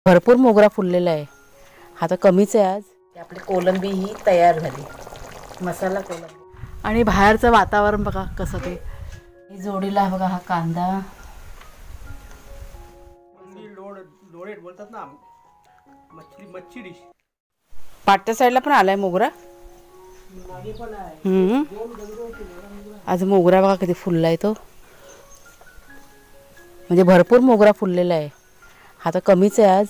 भरपूर मोगरा फुललेला आहे. हा तर कमीच आहे आज. आपली कोलंबी ही तयार झाली, मसाला कोलंबी. आणि बाहेरचं वातावरण बघा कसं ते. जोडीला बघा हा कांदा. बोलतात ना मच्छी डिश. पाटच्या साईडला पण आलाय मोगरा. आज मोगरा बघा किती फुललाय तो. म्हणजे भरपूर मोगरा फुललेला आहे. हा तर कमीच आहे आज.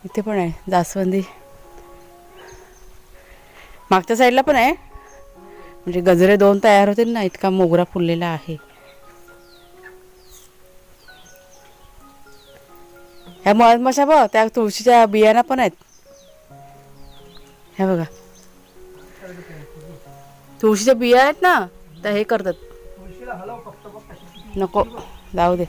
इथे पण आहे जास्वंदी. मागच्या साईडला पण आहे. म्हणजे गजरे 2 तयार होतील ना, इतका मोगरा फुललेला आहे. ह्या मधमाशा बघ, त्या तुळशीच्या बियाणा पण आहेत. हे बघा, तुळशीच्या बिया आहेत ना, त्या हे करतात. नको जाऊ दे.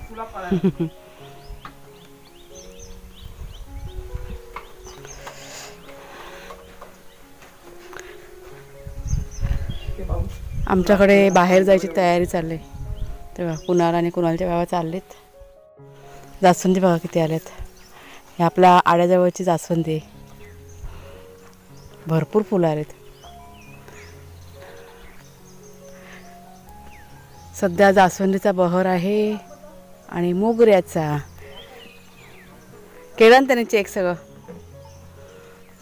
आमच्याकडे बाहेर जायची तयारी चालली. तेव्हा कुणाल आणि कुणालच्या बाबा चाललेत. जास्वंदी बघा किती आल्यात. हे आपल्या आड्याजवळची जास्वंदी. भरपूर फुलं आलेत. सध्या जास्वंदीचा बहर आहे आणि मोगऱ्याचा. केलं ना त्याने चेक सगळं.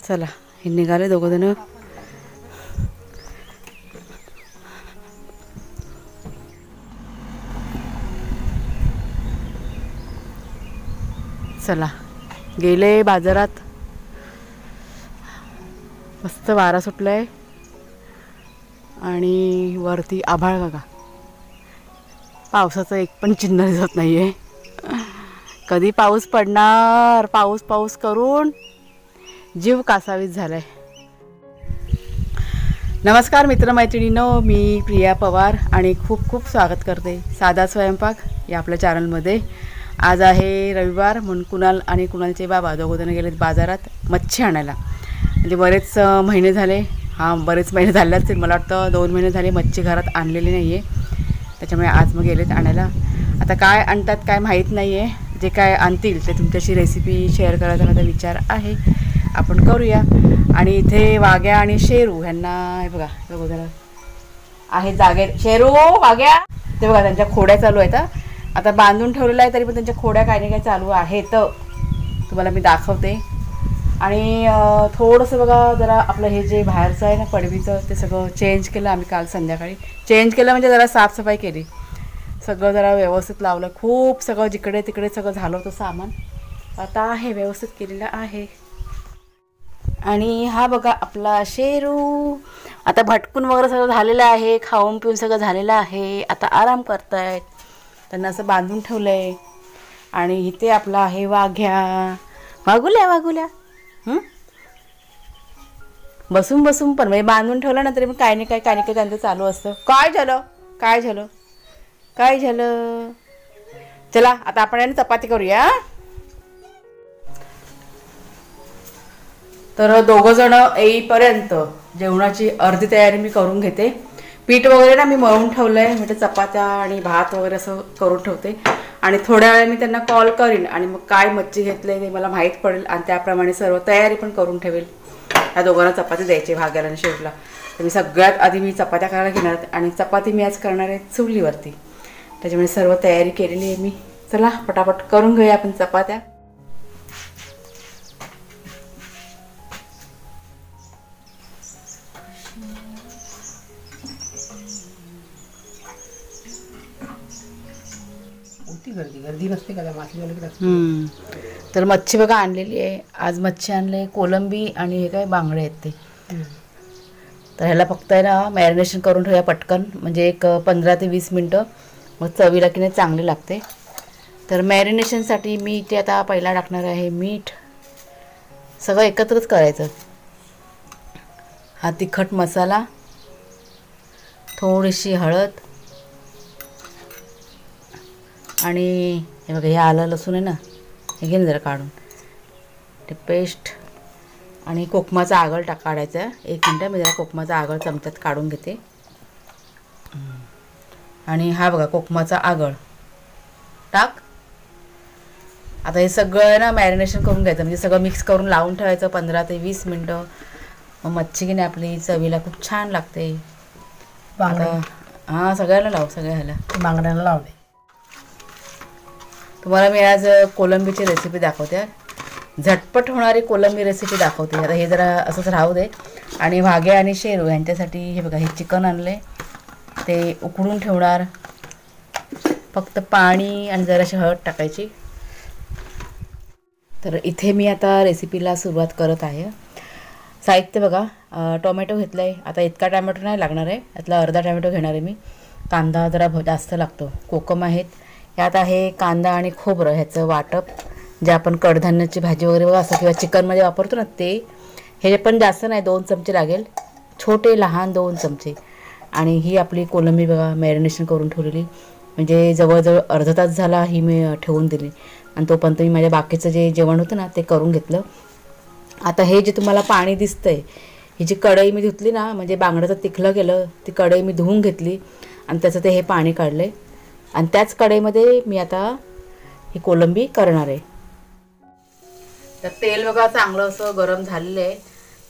चला हे निघाले दोघं जण. चला गेले बाजारात. मस्त वारा सुटलाय आणि वरती आभाळ बघा. पावसाचं एक पण चिन्ह दिसत नाहीये. कधी पाऊस पडणार. पाऊस पाऊस करून जीव कासावीस झालाय. नमस्कार मित्रमैत्रिणींनो, मी प्रिया पवार आणि खूप खूप स्वागत करते साधा स्वयंपाक या आपल्या चॅनलमध्ये. आज आहे रविवार म्हणून कुणाल आणि कुणालचे बाबा दोघंजण गेलेत बाजारात मच्छी आणायला. म्हणजे बरेच महिने झाले. बरेच महिने झाले असतील. मला वाटतं 2 महिने झाले मच्छी घरात आणलेली नाही आहे. त्याच्यामुळे आज मग गेलेत आणायला. आता काय आणतात काय माहीत नाही आहे. जे काय आणतील ते तुमच्याशी रेसिपी शेअर करायचा माझा विचार आहे. आपण करूया. आणि इथे वाघ्या आणि शेरू ह्यांना हे बघा जरा आहे जागे. शेरू वाघ्या ते बघा त्यांच्या खोड्या चालू आहेत. आता बांधून ठेवलेलं आहे तरी पण त्यांच्या खोड्या काही ना काही चालू आहेत. तुम्हाला मी दाखवते. आणि थोडंसं बघा जरा आपलं हे जे बाहेरचं आहे ना पडवीचं ते सगळं चेंज केलं आम्ही काल संध्याकाळी. चेंज केलं म्हणजे जरा साफसफाई केली. सगळं जरा व्यवस्थित लावलं. खूप सगळं जिकडे तिकडे सगळं झालं होतं सामान. आता आहे व्यवस्थित केलेलं आहे. आणि हा बघा आपला शेरू. आता भटकून वगैरे सगळं झालेलं आहे. खाऊन पिऊन सगळं झालेलं आहे. आता आराम करतायत. त्यांना असं बांधून ठेवलं आहे. आणि इथे आपला आहे वाघ्या. वागुल्या वागुल्या बसून बसून पण म्हणजे बांधून ठेवलं ना तरी पण काय नाही काय त्यांचं चालू असतं. काय झालं काय झालं काय झालं. चला आता आपण याने चपाती करूया. तर दोघं जण येईपर्यंत जेवणाची अर्धी तयारी मी करून घेते. पीठ वगैरे ना मी मळून ठेवलं आहे. म्हणजे चपात्या आणि भात वगैरे असं करून ठेवते. आणि थोड्या वेळा मी त्यांना कॉल करीन आणि मग काय मच्छी घेतले ते मला माहीत पडेल. आणि त्याप्रमाणे सर्व तयारी पण करून ठेवेल. या दोघांना चपाती द्यायची भाग्याला आणि शेवटला. तर मी सगळ्यात आधी मी चपात्या करायला घेणार आणि चपाती मी आज करणार आहे चुलीवरती. त्याच्यामुळे सर्व तयारी केलेली आहे मी. चला पटापट करून घेऊया आपण चपात्या. गर्दी नसते का मासलीवाले. तर मच्छी बघा आणलेली आहे. आज मच्छी आणले कोलंबी आणि हे काय बांगडे आहेत ते. तर ह्याला फक्त आहे ना मॅरिनेशन करून ठेवूया पटकन. म्हणजे एक 15 ते 20 मिनटं. मग चवीला की नाही चांगली लागते. तर मॅरिनेशनसाठी मी इथे आता पहिला टाकणार आहे मीठ. सगळं एकत्रच करायचं. हा तिखट मसाला, थोडीशी हळद आणि हे बघा हे आलं लसूण आहे ना हे घेऊन जरा काढून ते पेस्ट. आणि कोकमाचा आगळ काढायचा. 1 मिनटं मी जरा कोकमाचा आगळ चमच्यात काढून घेते. आणि हा बघा कोकमाचा आगळ टाक. आता हे सगळं ना मॅरिनेशन करून घ्यायचं, म्हणजे सगळं मिक्स करून लावून ठेवायचं 15 ते 20 मिनटं. मग मच्छी की नाही आपली चवीला खूप छान लागते. आता हां सगळ्याला लाव, सगळ्याला बांगड्याला लावले. तुम्हाला मी आज कोलंबीची रेसिपी दाखवते. झटपट होणारी कोलंबी रेसिपी दाखवते. आता हे जरा असंच राहू दे. आणि वाघे आणि शेरू यांच्यासाठी हे बघा, हे चिकन आणले, ते उकडून ठेवणार. फक्त पाणी आणि जराशी हळद टाकायची. तर इथे मी आता रेसिपीला सुरुवात करत आहे. साहित्य बघा, टोमॅटो घेतलं आहे. आता इतका टोमॅटो नाही लागणार आहे, यातला अर्धा टोमॅटो घेणार आहे मी. कांदा जरा जास्त लागतो. कोकम आहेत. यात आहे कांदा आणि खोबरं ह्याचं वाटप, जे आपण कडधान्याची भाजी वगैरे बघा असं किंवा चिकनमध्ये वापरतो ना ते. हे पण जास्त नाही, 2 चमचे लागेल, छोटे लहान 2 चमचे. आणि ही आपली कोलंबी बघा मॅरिनेशन करून ठेवलेली, म्हणजे जवळजवळ अर्धा तास झाला ही मी ठेवून दिली. आणि तोपर्यंत मी माझ्या बाकीचं जे जेवण होतं ना ते करून घेतलं. आता हे जे तुम्हाला पाणी दिसतंय, ही जी कढई मी धुतली ना, म्हणजे बांगड्याचं तिखलं केलं, ती कढई मी धुवून घेतली आणि त्याचं ते हे पाणी काढले. आणि त्याच कढईमध्ये मी आता ही कोलंबी करणार आहे. तर तेल बघा चांगलं असं गरम झालेलं आहे.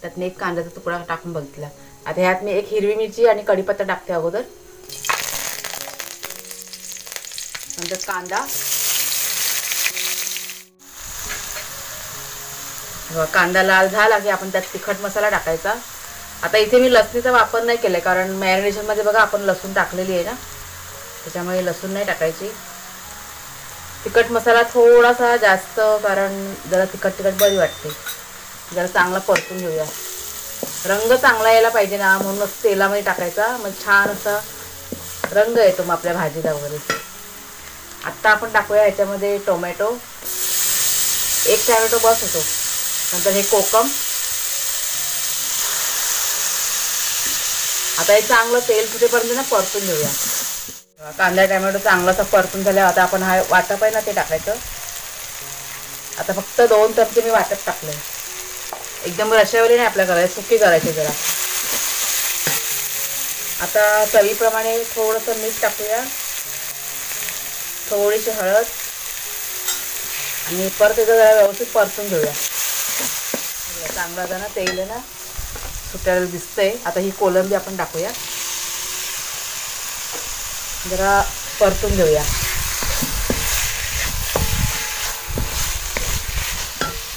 त्यात मी एक कांद्याचा तुकडा टाकून बघितला. आता ह्यात मी एक हिरवी मिरची आणि कढीपत्ता टाकते अगोदर, नंतर कांदा. कांदा लाल झाला की आपण त्यात तिखट मसाला टाकायचा. आता इथे मी लसणीचा वापर नाही केला, कारण मॅरिनेशनमध्ये बघा आपण लसूण टाकलेली आहे ना, त्याच्यामुळे लसूण नाही टाकायची. तिखट मसाला थोडासा जास्त, कारण जरा तिखट बरी वाटते. जरा चांगला परतून घेऊया. रंग चांगला यायला पाहिजे ना, म्हणूनच तेलामध्ये टाकायचा, मग छान असा रंग येतो मग आपल्या भाजीला वगैरे. आत्ता आपण टाकूया ह्याच्यामध्ये टोमॅटो. 1 टोमॅटो बस होतो. नंतर हे कोकम. आता हे चांगलं तेल सुटेपर्यंत ना परतून घेऊया. कांदा टोमॅटो चांगलासा परतून झाला. आता आपण हा वाटप आहे ना ते टाकायचं. आता फक्त 2 चमचे मी वाटप टाकले. एकदम रशावली नाही आपल्या करायची, सुकी करायची जरा. आता चवीप्रमाणे थोडंसं मीठ टाकूया, थोडीशी हळद, आणि परत एकदा जरा व्यवस्थित परतून घेऊया. चांगला आता ना तेल आहे ना सुटायला दिसतंय. आता ही कोलंबी आपण टाकूया, जरा परतून घेऊया.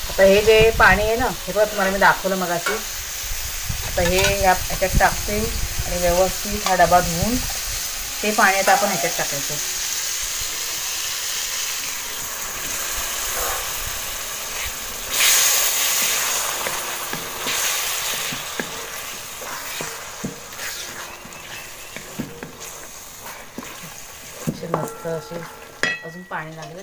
आता हे जे पाणी आहे ना, हे बघा तुम्हाला मी दाखवलं मगाशी. आता हे ह्याच्यात टाकते आणि व्यवस्थित हा डबा धुवून ते पाणी आता आपण ह्याच्यात टाकायचं. मस्त असे अजून पाणी लागलं.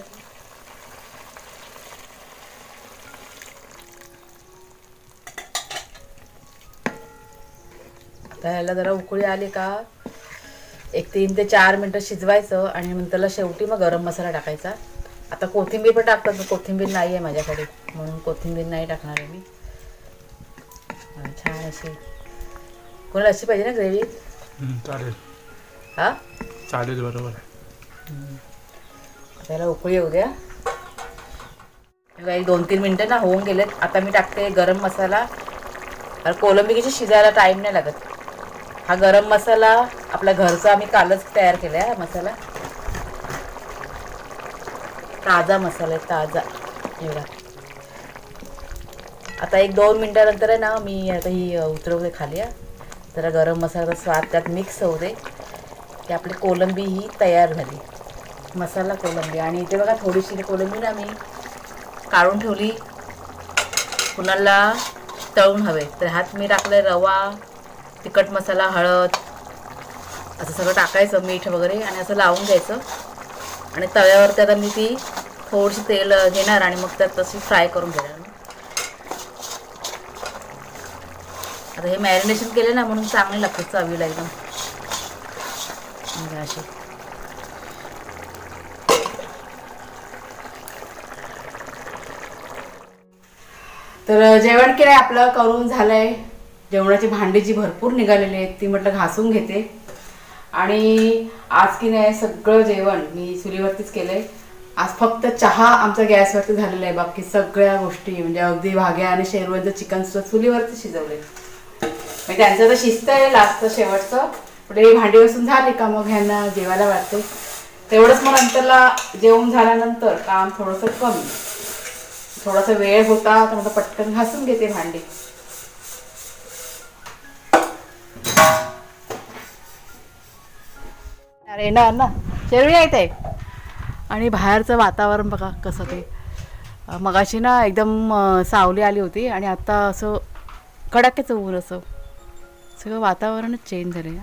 आता ह्याला जरा उकळी आली का 3 ते 4 मिनटं शिजवायचं आणि नंतरला शेवटी मग गरम मसाला टाकायचा. आता कोथिंबीर पण टाकतात, पण कोथिंबीर नाही आहे माझ्याकडे, म्हणून कोथिंबीर नाही टाकणार आहे मी. छान अशी कोणाला अशी पाहिजे ना ग्रेव्ही. चालेल. हां चालेल, बरोबर आहे. त्याला उकळी येऊ द्या. काही 2-3 मिनटं ना होऊन गेलेत. आता मी टाकते गरम मसाला. तर कोलंबी कशी शिजायला टाईम नाही लागत. हा गरम मसाला आपल्या घरचा आम्ही कालच तयार केला आहे. हा मसाला ताजा मसाला आहे, ताजा. एवढा. आता 1-2 मिनटानंतर आहे ना मी आता ही उतरवते खाली. जरा गरम मसाल्याचा स्वाद त्यात मिक्स होऊ दे की आपली कोलंबी ही तयार झाली. मसाला कोलंबी. आणि इथे बघा थोडीशी कोलंबी ना मी काढून ठेवली, कुणाला तळून हवे तर. ह्यात मी टाकले रवा, तिखट मसाला, हळद, असं सगळं टाकायचं, मीठ वगैरे, आणि असं लावून द्यायचं. आणि तव्यावरती आता मी ती थोडीशी तेल घेणार आणि मग त्यात तशी फ्राय करून घेणार. आता हे मॅरिनेशन केले ना म्हणून चांगले लागते चवीला एकदम अशी. तर जेवण केलंय आपलं, करून झालंय. जेवणाची भांडी जी भरपूर निघालेली आहेत ती म्हटलं घासून घेते. आणि आज की नाही सगळं जेवण मी चुलीवरतीच केलंय. आज फक्त चहा आमचा गॅसवरती झालेला आहे, बाकी सगळ्या गोष्टी म्हणजे अगदी भाग्या आणि शेरवांचं चिकन सुद्धा चुलीवरती शिजवले. म्हणजे त्यांचं तर शिस्त आहे लास्ट शेवटचं. पण ही भांडी बसून झाली का मग ह्यांना जेवायला वाटते. तेवढंच मग नंतरला जेवण झाल्यानंतर काम थोडंसं कमी, थोडासा वेळ होता तर मग पटकन घासून घेते भांडी. अरे ना शेरवी येत आहे. आणि बाहेरचं वातावरण बघा कसं ते. मगाशी ना एकदम सावली आली होती आणि आता असं कडाक्याचं ऊन, असं सगळं वातावरणच चेंज झालं.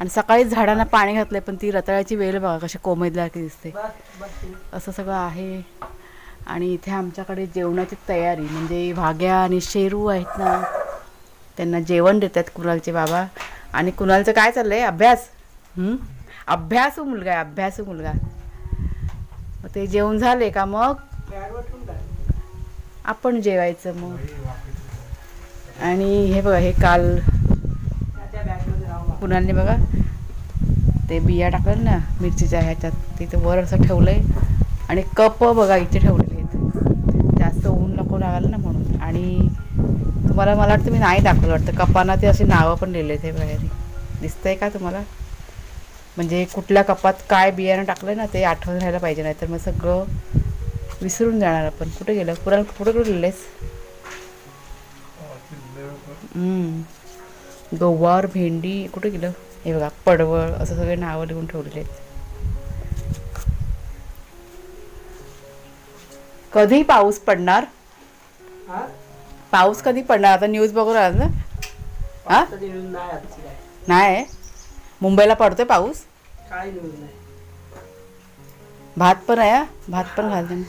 आणि सकाळीच झाडांना पाणी घातलंय पण ती रताळ्याची वेल बघा कशी कोमेजल्यासारखी दिसते. असं सगळं आहे. आणि इथे आमच्याकडे जेवणाची तयारी म्हणजे भाग्या आणि शेरू आहेत ना, त्यांना जेवण देतात कुणालचे बाबा. आणि कुणालचं काय चाललंय, अभ्यास. अभ्यासू मुलगा आहे, अभ्यासू मुलगा. मग ते जेवण झाले का मग आपण जेवायचं मग. आणि हे बघा, हे काल कुणालने बघा ते बिया टाकलं ना मिरचीच्या ह्याच्यात, तिथे वर असं ठेवलंय. आणि कप बघा इथे ठेवलेले आहेत, जास्त ऊन नको लागायला ना म्हणून. आणि तुम्हाला मला वाटतं मी नाही दाखवलं वाटतं, कपांना ते अशी नावं पण लिहिली आहेत. हे बाहेर दिसतंय का तुम्हाला, म्हणजे कुठल्या कपात काय बियाणं टाकलं ना ते आठवण राहायला पाहिजे, नाही तर मग सगळं विसरून जाणार आपण. कुठे गेलं कुणाल, कुठे कुठे लिहिलेस. गवार, भेंडी कुठे गेलं, हे बघा पडवळ, असं सगळे नावं लिहून ठेवलेले आहेत. कधी पाऊस पडणार, पाऊस कधी पडणार, आता न्यूज बघून आला ना. हा नाही, मुंबईला पडतोय पाऊस. काय न्यूज नाही. भात पण आहे, भात पण घालते ना.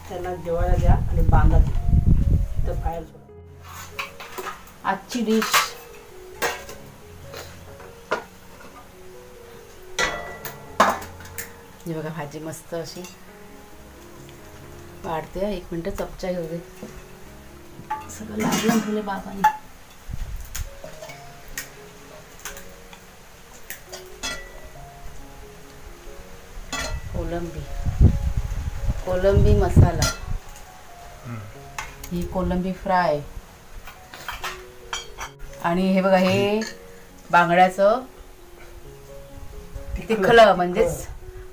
त्यांना जेवायला द्या आणि बांधा तर बाहेर सोडा. आजची डिश हे बघा, भाजी मस्त अशी वाढते. 1 मिनिट चमचा घेऊ दे, सगळं लागलं ठेवले बाबाने. कोलंबी, कोलंबी मसाला, ही कोलंबी फ्राय. आणि हे बघा, हे बांगड्याचं तिखलं म्हणजेच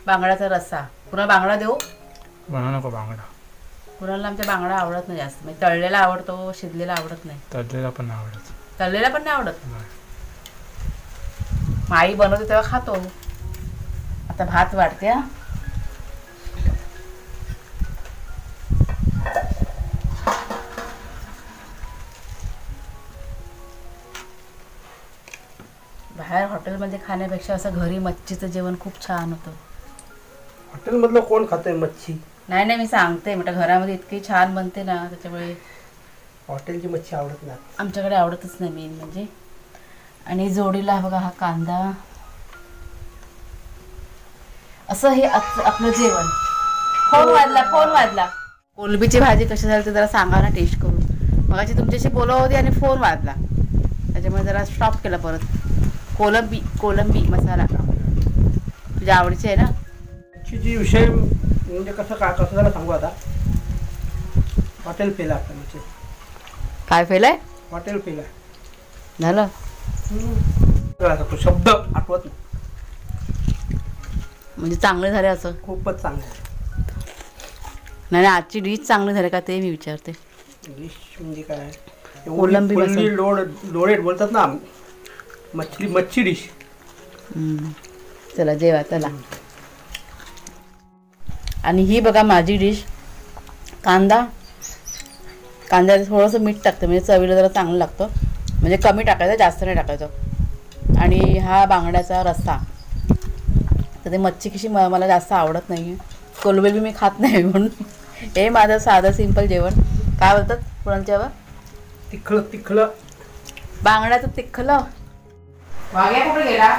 बांगड्याचा रस्सा. पुन्हा बांगडा देऊ, बनवू नको बांगडा. कुणाला आमच्या बांगडा आवडत नाही जास्त, म्हणजे तळलेला आवडतो, शिजलेला आवडत नाही. तळलेला पण नाही आवडत. तळलेला पण नाही आवडत. आई बनवते तेव्हा खातो. आता भात वाढते. बाहेर हॉटेलमध्ये खाण्यापेक्षा असं घरी मच्छीचं जेवण खूप छान होतं. हॉटेलमधलं कोण खातंय मच्छी. नाही नाही, मी सांगते म्हटलं घरामध्ये इतकी छान बनते ना, त्याच्यामुळे हॉटेलची मच्छी आवडत नाही आमच्याकडे, आवडतच नाही मेन म्हणजे. आणि जोडीला बघा हा कांदा, असं हे आपलं जेवण. फोन वाजला, फोन वाजला. कोलंबीची भाजी कशी झाली ते जरा सांगा ना टेस्ट करून. मगाशी तुमच्याशी बोलत होती आणि फोन वाजला, त्याच्यामुळे जरा स्टॉप केला परत. कोलंबी, कोलंबी मसाला तुझ्या आवडीची आहे ना. मच्छीची विषय म्हणजे कसं झालं सांगू आता. हॉटेल फेल आहे आपल्या. काय फेलाय, हॉटेल फेल झालं. तो शब्द आठवत नाही. म्हणजे चांगले झाले असं. खूपच चांगलं. नाही नाही, आजची डिश चांगली झाली का ते मी विचारते. डिश म्हणजे काय, कोलंबी मसाला. लोडेड बोलतात ना, मच्छी डिश. चला जेवा चला. आणि ही बघा माझी डिश. कांद्याला थोडंसं मीठ टाकतं म्हणजे चवीला जरा चांगलं लागतं, म्हणजे कमी टाकायचं, जास्त नाही टाकायचं. आणि हा बांगड्याचा रस्सा. तर ते मच्छी कशी मला जास्त आवडत नाही आहे, कोलंबी मी खात नाही म्हणून हे माझं साधं सिंपल जेवण. काय बोलतात कुणालच्या बा, तिखलं बांगड्याचं तिखलं. वाघ्या कुठे गेला,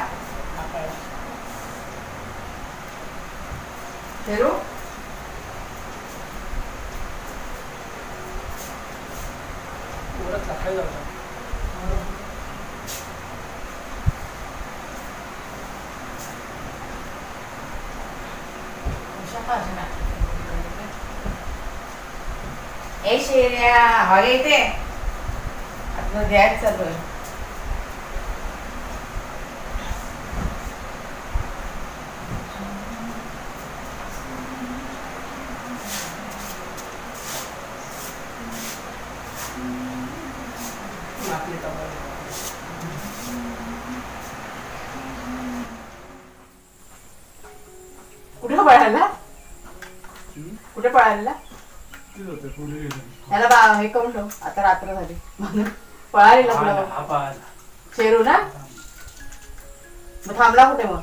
फेरू ए शेऱ्या हवा येते आपलं गॅस चालू आहे. आपली टमाटर. कुठे पळाला कुठे पळाला त्याला हे करून ठेव आता रात्र झाली म्हणून पळालेला तुला शेरू ना मग थांबला कुठे मग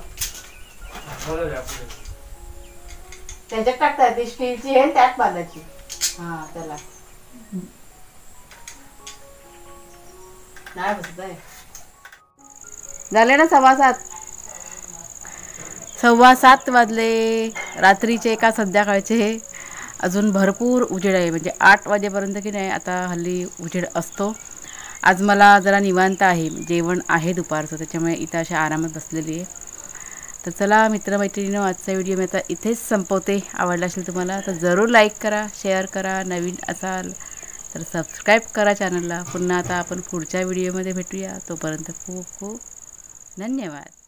त्याच्यात टाकता ती स्टीलची आहे त्यात बांधायची हा त्याला नाही बसत आहे. झाले ना 7:15 वाजले रात्रीचे का संध्याकाळचे. अजून भरपूर उजेड आहे म्हणजे 8 वाजेपर्यंत की नाही आता हल्ली उजेड असतो. आज मला जरा निवांत आहे जेवण आहे दुपारचं त्याच्यामुळे इथं अशा आरामात बसलेली आहे. तर चला मित्रमैत्रिणींनो आजचा व्हिडिओ मी आता इथेच संपवते. आवडला असेल तुम्हाला तर जरूर लाईक करा शेअर करा. नवीन असाल तर सबस्क्राईब करा चॅनलला. पुन्हा आता आपण पुढच्या व्हिडिओमध्ये भेटूया. तोपर्यंत खूप खूप धन्यवाद.